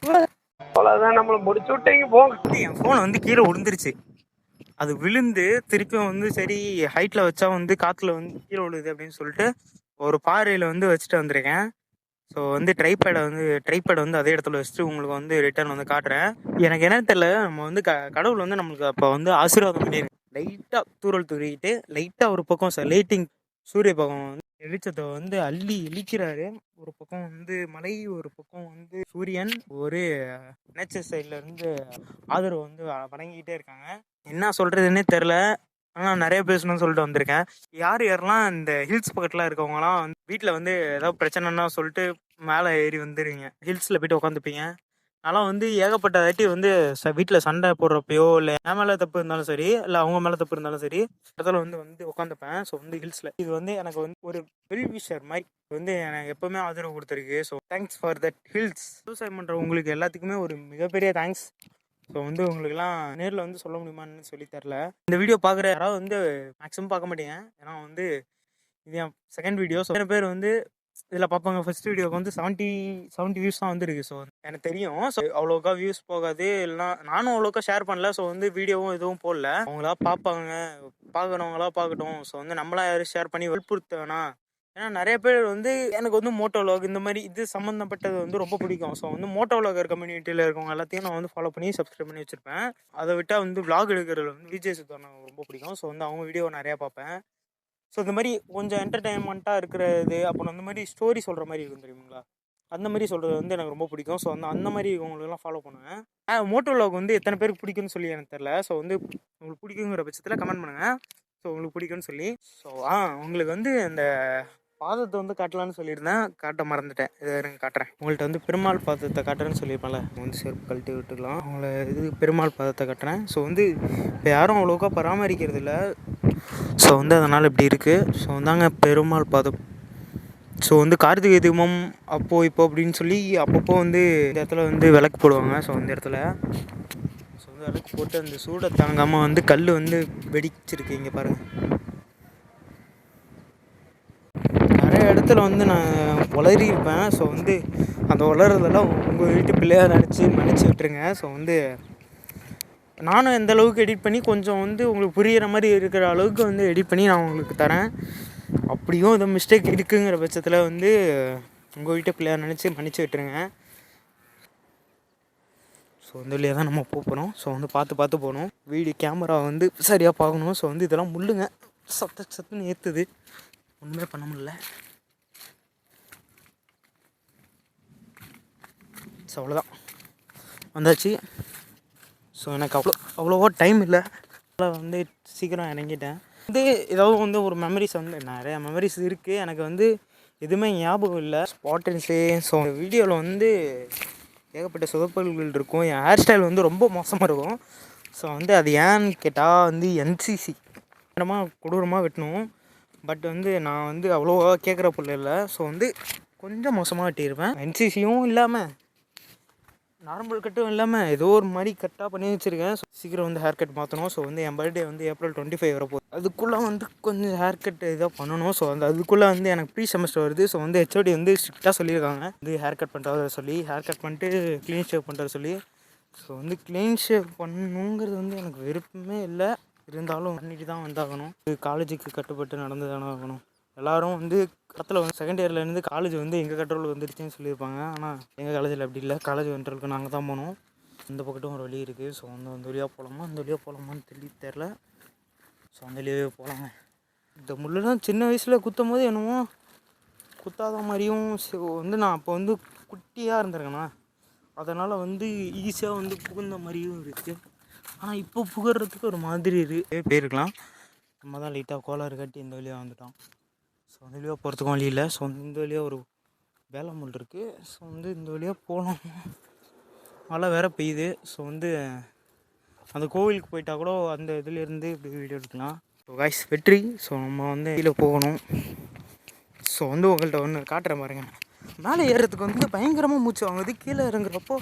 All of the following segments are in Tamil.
அவ்வளோதான், நம்மளை முடிச்சு விட்டீங்க போங்க. என் ஃபோன் வந்து கீழே விழுந்துருச்சு. அது விழுந்து திருப்பியும் வந்து சரி ஹைட்டில் வச்சா வந்து காற்றுல வந்து கீழே விழுது அப்படின்னு சொல்லிட்டு ஒரு பாறையில் வந்து வச்சுட்டு வந்திருக்கேன். ஸோ வந்து ட்ரைபேடை வந்து அதே இடத்துல வச்சுட்டு உங்களுக்கு வந்து ரிட்டர்ன் வந்து காட்டுறேன். எனக்கு என்னன்னு தெரியல, நம்ம வந்து கடவுள் வந்து நம்மளுக்கு அப்போ வந்து ஆசீர்வாதம் பண்ணிடுங்க. லைட்டாக தூரல் தூரிக்கிட்டு லைட்டாக ஒரு பக்கம் லைட்டிங் சூரிய பகவான் வந்து வெளிச்சத்தை வந்து அள்ளி இழிக்கிறாரு. ஒரு பக்கம் வந்து மலை, ஒரு பக்கம் வந்து சூரியன், ஒரு நேச்சர் சைட்ல இருந்து ஆதரவு வந்து வணங்கிக்கிட்டே இருக்காங்க. என்ன சொல்றதுன்னே தெரில. ஆனால் நிறைய பேசணும்னு சொல்லிட்டு வந்திருக்கேன். யாரெல்லாம் இந்த ஹில்ஸ் பக்கத்தில் இருக்கவங்கலாம் வந்து வீட்டில் வந்து ஏதாவது பிரச்சனைன்னா சொல்லிட்டு மேலே ஏறி வந்துடுவீங்க, ஹில்ஸில் போய்ட்டு உட்காந்துப்பீங்க. அதெல்லாம் வந்து ஏகப்பட்ட வாட்டி வந்து வீட்டில் சண்டை போடுறப்பையோ இல்லை என் மேலே தப்பு இருந்தாலும் சரி இல்லை அவங்க மேலே தப்பு இருந்தாலும் சரி இடத்துல வந்து உட்காந்துப்பேன். ஸோ வந்து ஹில்ஸில் இது வந்து எனக்கு வந்து ஒரு வெல் விஷர் மாதிரி வந்து எனக்கு எப்போவுமே ஆதரவு கொடுத்துருக்கு. So thanks for that hills. விவசாயம் பண்ணுற உங்களுக்கு எல்லாத்துக்குமே ஒரு மிகப்பெரிய தேங்க்ஸ். ஸோ வந்து உங்களுக்குலாம் நேரில் வந்து சொல்ல முடியுமான்னு சொல்லி தரல. இந்த வீடியோ பார்க்குற யாராவது வந்து மேக்ஸிமம் பார்க்க மாட்டேங்க, ஏன்னா வந்து இது என் செகண்ட் வீடியோ. ஸோ நிறைய பேர் வந்து இதில் பார்ப்பாங்க. ஃபர்ஸ்ட் வீடியோக்கு வந்து 70 வியூஸ் தான் வந்துருக்கு. ஸோ எனக்கு தெரியும், ஸோ அவ்வளோக்கா வியூஸ் போகாது, இல்லைனா நானும் அவ்வளோக்கா ஷேர் பண்ணல. ஸோ வந்து வீடியோவும் எதுவும் போடல. அவங்களா பார்ப்பாங்க, பார்க்குறவங்களா பார்க்கட்டும். ஸோ வந்து நம்மளா யாரும் ஷேர் பண்ணி வற்புறுத்த வேணாம். ஏன்னா நிறைய பேர் வந்து எனக்கு வந்து மோட்டோ விலாக் இந்த மாதிரி இது சம்மந்தப்பட்டது வந்து ரொம்ப பிடிக்கும். ஸோ வந்து மோட்டோ விலாகர் கம்யூனிட்டியில் இருக்கவங்க எல்லாத்தையும் நான் வந்து ஃபாலோ பண்ணி சப்ஸ்கிரைப் பண்ணி வச்சுருப்பேன். அதை விட்டால் வந்து விலாக் எடுக்கிறது வந்து விஜய் சுத்தான ரொம்ப பிடிக்கும். ஸோ வந்து அவங்க வீடியோ நிறையா பார்ப்பேன். ஸோ இந்த மாதிரி கொஞ்சம் என்டர்டெயின்மெண்ட்டாக இருக்கிறது, அப்புறம் அந்த மாதிரி ஸ்டோரி சொல்கிற மாதிரி இருக்கும் தெரியுங்களா, அந்த மாதிரி சொல்கிறது வந்து எனக்கு ரொம்ப பிடிக்கும். ஸோ அந்த மாதிரி உங்களுக்கெல்லாம் ஃபாலோ பண்ணுவேன். மோட்டோ விலாக் வந்து எத்தனை பேருக்கு பிடிக்கும்னு சொல்லி எனக்கு தெரில. ஸோ வந்து உங்களுக்கு பிடிக்குங்கிற பட்சத்தில் கமெண்ட் பண்ணுங்கள். ஸோ உங்களுக்கு பிடிக்கும்னு சொல்லி. ஸோ உங்களுக்கு வந்து அந்த பாதத்தை வந்து காட்டலான்னு சொல்லியிருந்தேன், காட்ட மறந்துட்டேன். இதை இருங்க காட்டுறேன். உங்கள்கிட்ட வந்து பெருமாள் பாதத்தை காட்டுறேன்னு சொல்லியிருப்பேன்ல, வந்து செருப்பு கழட்டி விட்டுக்கலாம். அவங்கள இது பெருமாள் பாதத்தை காட்டுறேன். ஸோ வந்து இப்போ யாரும் அவ்வளோக்கா பராமரிக்கிறது இல்லை. ஸோ வந்து அதனால் இப்படி இருக்குது. ஸோ வந்தாங்க பெருமாள் பாதம். ஸோ வந்து கார்த்திகை தீபம் அப்போது இப்போ அப்படின்னு சொல்லி அப்பப்போ வந்து இந்த இடத்துல வந்து விளக்கு போடுவாங்க. ஸோ அந்த இடத்துல ஸோ வந்து விளக்கு போட்டு அந்த சூடை தாங்காமல் வந்து கல் வந்து வெடிச்சிருக்கு. இங்கே பாருங்கள், நிறைய இடத்துல வந்து நான் உளறியிருப்பேன். ஸோ வந்து அந்த உளறதெல்லாம் உங்கள் வீட்டு பிள்ளையாக நினச்சி விட்டுருங்க. ஸோ வந்து நானும் எந்த அளவுக்கு எடிட் பண்ணி கொஞ்சம் வந்து உங்களுக்கு புரிகிற மாதிரி இருக்கிற அளவுக்கு வந்து எடிட் பண்ணி நான் உங்களுக்கு தரேன். அப்படியும் இந்த மிஸ்டேக் இருக்குங்கிற பட்சத்தில் வந்து உங்கள் வீட்டு பிள்ளையாக நினச்சி மன்னிச்சு விட்டுருங்க. ஸோ இந்த வழியாக தான் நம்ம போகிறோம். ஸோ வந்து பார்த்து போகணும். வீடியோ கேமரா வந்து சரியாக பார்க்கணும். ஸோ வந்து இதெல்லாம் முள்ளுங்க, சத்துன்னு ஏற்றுது, ஒன்றுமே பண்ண முடியல. ஸோ அவ்வளோதான், வந்தாச்சு. ஸோ எனக்கு அவ்வளோவா டைம் இல்லை, வந்து சீக்கிரம் இறங்கிட்டேன். வந்து ஏதாவது வந்து ஒரு மெமரிஸ் வந்து நிறையா மெமரிஸ் இருக்குது. எனக்கு வந்து எதுவுமே ஞாபகம் இல்லை. ஸ்பாட்டன்ஸு. ஸோ வீடியோவில் வந்து ஏகப்பட்ட சொதப்பல்கள் இருக்கும். என் ஹேர் ஸ்டைல் வந்து ரொம்ப மோசமாக இருக்கும். ஸோ வந்து அது ஏன்னு கேட்டால் வந்து என்சிசி கொடூரமாக வெட்டணும். பட் வந்து நான் வந்து அவ்வளோவா கேட்குற பிள்ளை இல்லை. ஸோ வந்து கொஞ்சம் மோசமாக வெட்டியிருப்பேன். என்சிசியும் இல்லாமல் நார்மல் கட்டும் இல்லாமல் ஏதோ ஒரு மாதிரி கட்டாக பண்ணி வச்சுருக்கேன். ஸோ சீக்கிரம் வந்து ஹேர் கட் மாற்றணும். ஸோ வந்து என் பர்த்டே வந்து April 25 வரப்போகுது. அதுக்குள்ளே வந்து கொஞ்சம் ஹேர் கட் இதாக பண்ணணும். ஸோ அதுக்குள்ளே வந்து எனக்கு ப்ரீ செமஸ்டர் வருது. ஸோ வந்து ஹெச்ஓடி வந்து ஸ்ட்ரிக்டாக சொல்லியிருக்காங்க, வந்து ஹேர் கட் பண்ணுறத சொல்லி, ஹேர் கட் பண்ணிட்டு க்ளீன் ஷேவ் பண்ணுறத சொல்லி. ஸோ வந்து க்ளீன் ஷேவ் பண்ணணுங்கிறது வந்து எனக்கு விருப்பமே இல்லை, இருந்தாலும் பண்ணிட்டு தான் வந்தாகணும். காலேஜுக்கு கட்டுப்பட்டு நடந்து தானே ஆகணும். எல்லோரும் வந்து இடத்துல வந்து செகண்ட் இயர்லேருந்து காலேஜ் வந்து எங்கள் கண்ட்ரோலுக்கு வந்துடுச்சுன்னு சொல்லியிருப்பாங்க. ஆனால் எங்கள் காலேஜில் அப்படி இல்லை. காலேஜ் கண்ட்ரோலுக்கு நாங்கள் தான் போனோம். இந்த பக்கட்டும் ஒரு வழி இருக்குது. ஸோ வந்து அந்த வழியாக போகலாமான்னு தெரில. ஸோ அந்த வழியாகவே போகலாங்க. இந்த முள்ளெல்லாம் சின்ன வயசில் குத்தும் போது என்னமோ குத்தாத மாதிரியும் வந்து நான் அப்போ வந்து குட்டியாக இருந்திருக்கேண்ணா, அதனால் வந்து ஈஸியாக வந்து புகுந்த மாதிரியும் இருக்குது. ஆனால் இப்போ புகறதுக்கு ஒரு மாதிரி போயிருக்கலாம். நம்ம தான் லைட்டாக கோளாறு கட்டி இந்த வழியாக வந்துட்டோம். ஸோ அந்த வழியாக போகிறதுக்கும் வழி இல்லை. ஸோ இந்த வழியாக ஒரு வேலை முள் இருக்குது. ஸோ வந்து இந்த வழியாக போகலாம். மழை வேறு பெய்யுது. ஸோ வந்து அந்த கோவிலுக்கு போயிட்டா கூட அந்த இதுலேருந்து இப்படி வீடியோ எடுக்கலாம். ஸோ காய்ஸ் வெற்றி. ஸோ நம்ம வந்து கீழே போகணும். ஸோ வந்து உங்கள்கிட்ட ஒன்று காட்டுறேன் பாருங்க. மேலே ஏறுறதுக்கு வந்து பயங்கரமாக மூச்சு வாங்குது. கீழே இறங்குறப்போ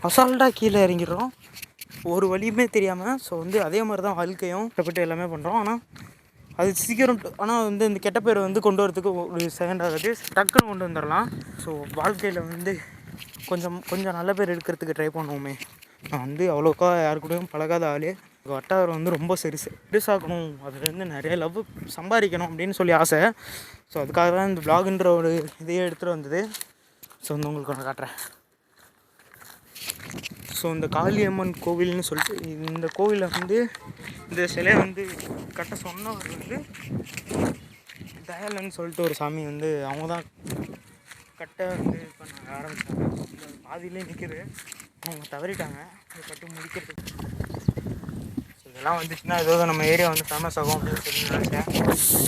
அசால்ட்டாக கீழே இறங்கிடுறோம், ஒரு வழியுமே தெரியாமல். ஸோ வந்து அதே மாதிரி தான் வாழ்க்கையும் கஷ்டப்பட்டு எல்லாமே பண்ணுறோம். ஆனால் அது சீக்கிரம், ஆனால் வந்து இந்த கெட்ட பேர் வந்து கொண்டு வரதுக்கு ஒரு செகண்ட் ஆகுது. டக்குன்னு கொண்டு வந்துடலாம். ஸோ வாழ்க்கையில் வந்து கொஞ்சம் கொஞ்சம் நல்ல பேர் எடுக்கிறதுக்கு ட்ரை பண்ணுவோமே. நான் வந்து அவ்வளோக்கா யாரு கூடயும் பழகாத ஆள். வட்டாரம் வந்து ரொம்ப பெருசாக்கணும், அதுலேருந்து நிறைய லவ் சம்பாதிக்கணும் அப்படின்னு சொல்லி ஆசை. ஸோ அதுக்காக தான் இந்த vlogன்ற ஒரு இதையே எடுத்துகிட்டு வந்தது. ஸோ வந்து உங்களுக்கு ஒன்று காட்டுறேன். ஸோ இந்த காளியம்மன் கோவில்னு சொல்லிட்டு இந்த கோவிலில் வந்து இந்த சிலையை வந்து கட்ட சொன்னவர் வந்து தயாலன்னு சொல்லிட்டு ஒரு சாமி வந்து அவங்க தான் கட்ட வந்து பண்ண ஆரம்பித்தாங்க. பாதியிலே நிற்கிது, அவங்க தவறிட்டாங்க அதை கட்டி முடிக்கிறதுக்கு. ஸோ இதெல்லாம் வந்துச்சுன்னா ஏதோ நம்ம ஏரியா வந்து ஃபேமஸ் ஆகும் அப்படின்னு சொல்லி நினச்சேன்.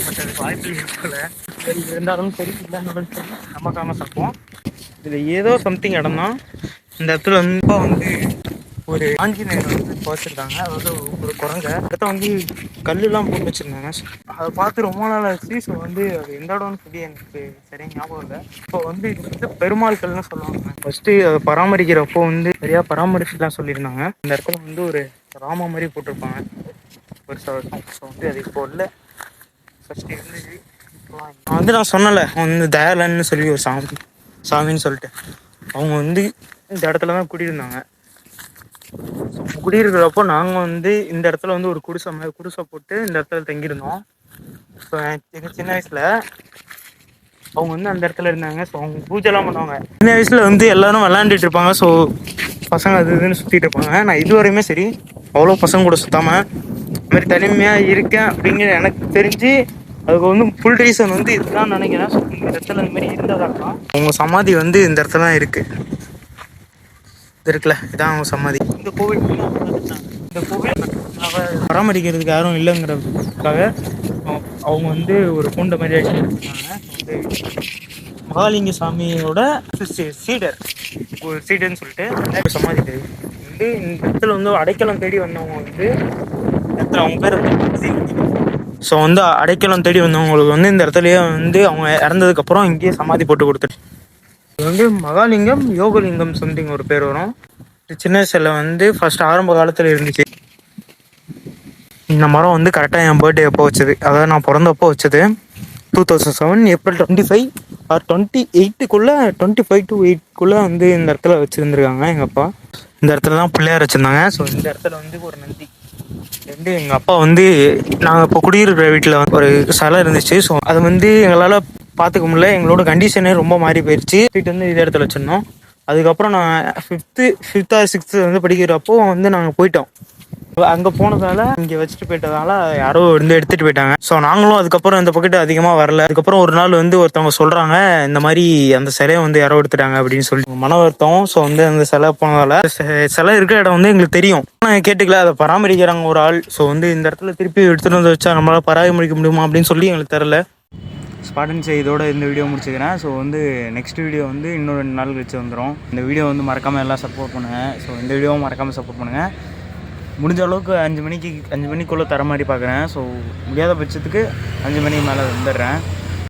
பட் அதுக்கு வாய்ப்பு இருக்கல. சரி, இருந்தாலும் சரி இல்லைன்னாலும் சரி நம்ம ஃபேமஸ் ஆகும். இதில் ஏதோ சம்திங் இடம் தான். இந்த இடத்துல வந்து ஒரு ஆஞ்சநேயர் வந்து வச்சுருக்காங்க, அதாவது ஒரு குரங்க இடத்த வந்து கல்லுலாம் போட்டு வச்சுருந்தாங்க. அதை பார்த்து ரொம்ப நாள் ஆச்சு. ஸோ வந்து அது எந்த இடம்னு சொல்லி எனக்கு சரியாக ஞாபகம் இல்லை. இப்போ வந்து இது வந்து பெருமாள் கல்னு சொல்லுவாங்க. ஃபஸ்ட்டு அதை பராமரிக்கிறப்போ வந்து சரியாக பராமரிச்சுலாம் சொல்லியிருந்தாங்க. இந்த இடத்துல வந்து ஒரு ராம மாதிரி போட்டிருப்பாங்க வருஷம் வருஷம். ஸோ வந்து அது இப்போ இல்லை, ஃபஸ்ட்டு இருந்துச்சு. நான் சொன்னலை வந்து தயாலன்னு சொல்லி ஒரு சாமின்னு சொல்லிட்டு அவங்க வந்து இந்த இடத்துல தான் குடியிருந்தாங்க. ஸோ குடியிருக்கிறப்போ நாங்கள் வந்து இந்த இடத்துல வந்து ஒரு குடிசை போட்டு இந்த இடத்துல தங்கியிருந்தோம். ஸோ எங்கள் சின்ன வயசில் அவங்க வந்து அந்த இடத்துல இருந்தாங்க. ஸோ அவங்க பூஜைலாம் பண்ணுவாங்க. சின்ன வயசில் வந்து எல்லோரும் விளாண்டுட்டு இருப்பாங்க. ஸோ பசங்க அது இதுன்னு சுற்றிட்டு இருப்பாங்க. நான் இதுவரையுமே சரி அவ்வளோ பசங்க கூட சுற்றாமல் இது மாதிரி தனிமையாக இருக்கேன் அப்படிங்கிற எனக்கு தெரிஞ்சு அதுக்கு வந்து ஃபுல் ரீசன் வந்து இதுதான் நினைக்கிறேன். ஸோ இந்த இடத்துல இந்த மாதிரி இருந்ததாகலாம் அவங்க சமாதி வந்து இந்த இடத்துல தான் இருக்குது. இது இருக்குல்ல, இதான் அவங்க சமாதி. இந்த கோவில் பராமரிக்கிறதுக்கு யாரும் இல்லைங்கிறதுக்காக அவங்க வந்து ஒரு பூண்டை மாதிரி ஆகிட்டாங்க. மகாலிங்க சாமியோட சீடர், ஒரு சீடர்னு சொல்லிட்டு சமாதி வந்து இந்த இடத்துல வந்து அடைக்கலம் தேடி வந்தவங்க வந்து இடத்துல அவங்க பேர் வந்து ஸோ வந்து அடைக்கலம் தேடி வந்தவங்களுக்கு வந்து இந்த இடத்துலயே வந்து அவங்க இறந்ததுக்கப்புறம் இங்கேயே சமாதி போட்டு கொடுத்துட்டு இது வந்து மகாலிங்கம் யோகலிங்கம் சம்திங் ஒரு பேர் வரும். சின்ன வயசில் வந்து ஃபர்ஸ்ட் ஆரம்ப காலத்தில் இருந்துச்சு. இந்த மரம் வந்து கரெக்டாக என் பர்த்டே எப்போ வச்சது, அதாவது நான் பிறந்தப்போ வச்சது 2007 ஏப்ரல் 25 ஆர் 28க்குள்ளே 25 to 8க்குள்ளே வந்து இந்த இடத்துல வச்சுருந்துருக்காங்க எங்கள் அப்பா. இந்த இடத்துல தான் பிள்ளையார் வச்சுருந்தாங்க. ஸோ இந்த இடத்துல வந்து ஒரு நந்தி வந்து எங்கள் அப்பா வந்து நாங்கள் இப்போ குடியிருக்கிற வீட்டில் வந்து ஒரு சிலை இருந்துச்சு. ஸோ அது வந்து எங்களால் பார்த்துக்க முடியல, எங்களோட கண்டிஷனே ரொம்ப மாறி போயிடுச்சு. வீட்டு வந்து இதே இடத்துல வச்சுருந்தோம். அதுக்கப்புறம் நான் 5th or 6th வந்து படிக்கிறப்போ வந்து நாங்கள் போயிட்டோம். அங்கே போனதால இங்கே வச்சுட்டு போயிட்டதால யாரோ வந்து எடுத்துகிட்டு போயிட்டாங்க. ஸோ நாங்களும் அதுக்கப்புறம் இந்த பக்கெட்டு அதிகமாக வரல. அதுக்கப்புறம் ஒரு நாள் வந்து ஒருத்தவங்க சொல்கிறாங்க இந்த மாதிரி அந்த சிலையை வந்து யாரோ எடுத்துட்டாங்க அப்படின்னு சொல்லி மன வருத்தம். ஸோ வந்து அந்த சிலை போனதால சிலை இருக்கிற இடம் வந்து எங்களுக்கு தெரியும், நான் கேட்டுக்கல. அதை பராமரிக்கிறாங்க ஒரு ஆள். ஸோ வந்து இந்த இடத்துல திருப்பி எடுத்துகிட்டு வந்து வச்சா நம்மளால் பராமரிக்க முடியுமா அப்படின்னு சொல்லி எங்களுக்கு தெரில. ஸ்பாட்டன்ஸ் இதோட இந்த வீடியோ முடிச்சுக்கிறேன். ஸோ வந்து நெக்ஸ்ட் வீடியோ வந்து இன்னும் 2 நாள் கழிச்சு வந்துடும். இந்த வீடியோ வந்து மறக்காமல் எல்லாம் சப்போர்ட் பண்ணுங்கள். ஸோ இந்த வீடியோவும் மறக்காமல் சப்போர்ட் பண்ணுங்கள். முடிஞ்ச அளவுக்கு 5 மணிக்குள்ளே தர மாதிரி பார்க்குறேன். ஸோ முடியாத பட்சத்துக்கு 5 மணிக்கு மேலே வந்துடுறேன்.